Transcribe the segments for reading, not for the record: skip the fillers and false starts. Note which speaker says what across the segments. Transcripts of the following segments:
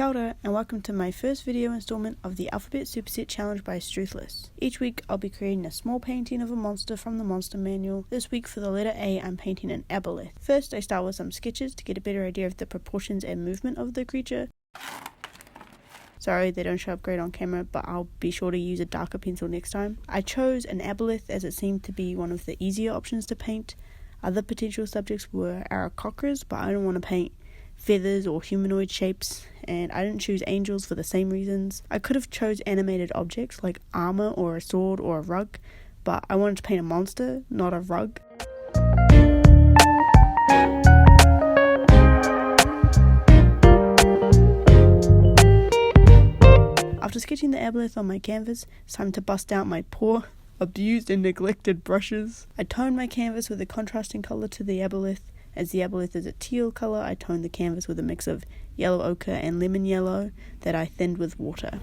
Speaker 1: Kia ora, and welcome to my first video installment of the Alphabet Superset Challenge by Struthless. Each week I'll be creating a small painting of a monster from the monster manual. This week for the letter A I'm painting an Aboleth. First I start with some sketches to get a better idea of the proportions and movement of the creature. Sorry they don't show up great on camera, but I'll be sure to use a darker pencil next time. I chose an Aboleth as it seemed to be one of the easier options to paint. Other potential subjects were Aarakocras, but I don't want to paint feathers or humanoid shapes, and I didn't choose angels for the same reasons. I could have chose animated objects like armor or a sword or a rug, but I wanted to paint a monster, not a rug. After sketching the Aboleth on my canvas, it's time to bust out my poor, abused and neglected brushes. I toned my canvas with a contrasting colour to the Aboleth. As the Aboleth is a teal colour, I toned the canvas with a mix of yellow ochre and lemon yellow that I thinned with water.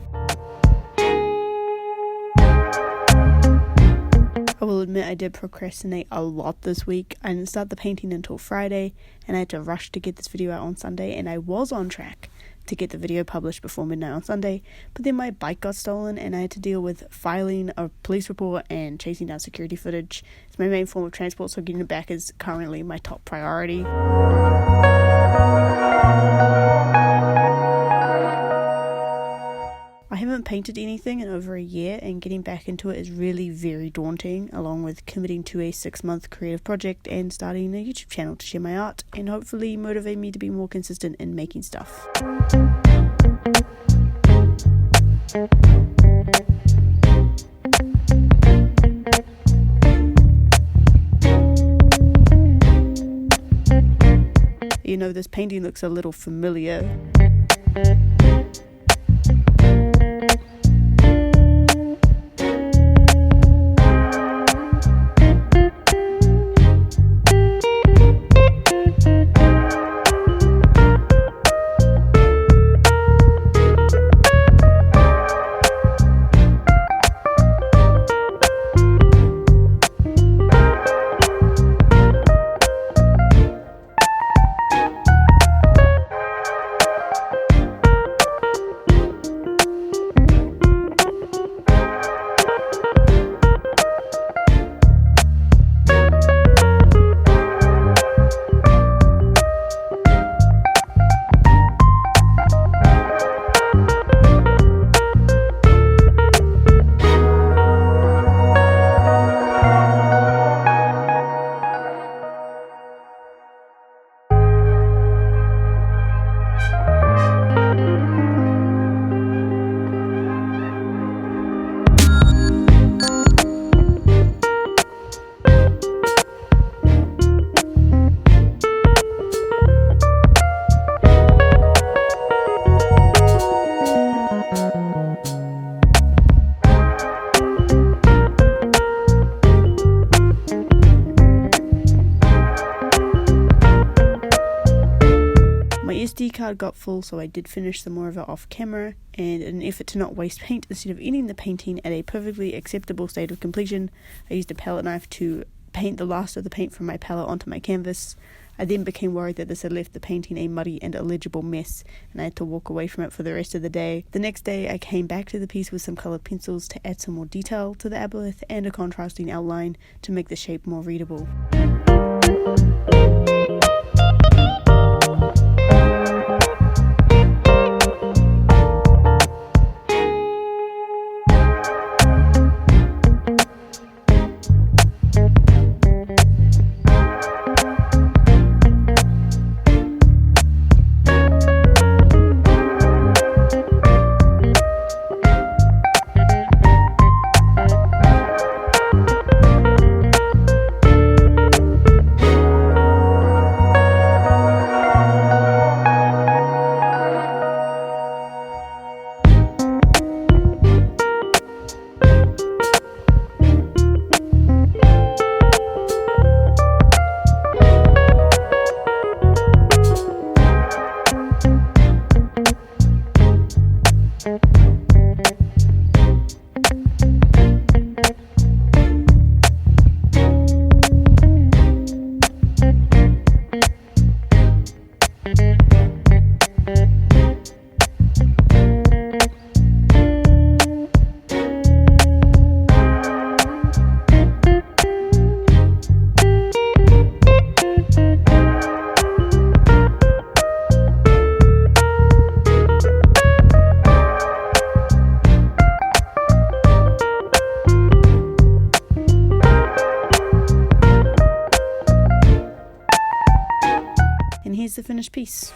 Speaker 1: I will admit I did procrastinate a lot this week. I didn't start the painting until Friday, and I had to rush to get this video out on Sunday, and I was on track to get the video published before midnight on Sunday, but then my bike got stolen and I had to deal with filing a police report and chasing down security footage. It's my main form of transport, so getting it back is currently my top priority. I haven't painted anything in over a year, and getting back into it is really very daunting, along with committing to a 6-month creative project and starting a YouTube channel to share my art and hopefully motivate me to be more consistent in making stuff. You know, this painting looks a little familiar. SD card got full, so I did finish some more of it off camera, and in an effort to not waste paint, instead of ending the painting at a perfectly acceptable state of completion, I used a palette knife to paint the last of the paint from my palette onto my canvas. I then became worried that this had left the painting a muddy and illegible mess, and I had to walk away from it for the rest of the day. The next day I came back to the piece with some coloured pencils to add some more detail to the Aboleth and a contrasting outline to make the shape more readable. and here's the finished piece.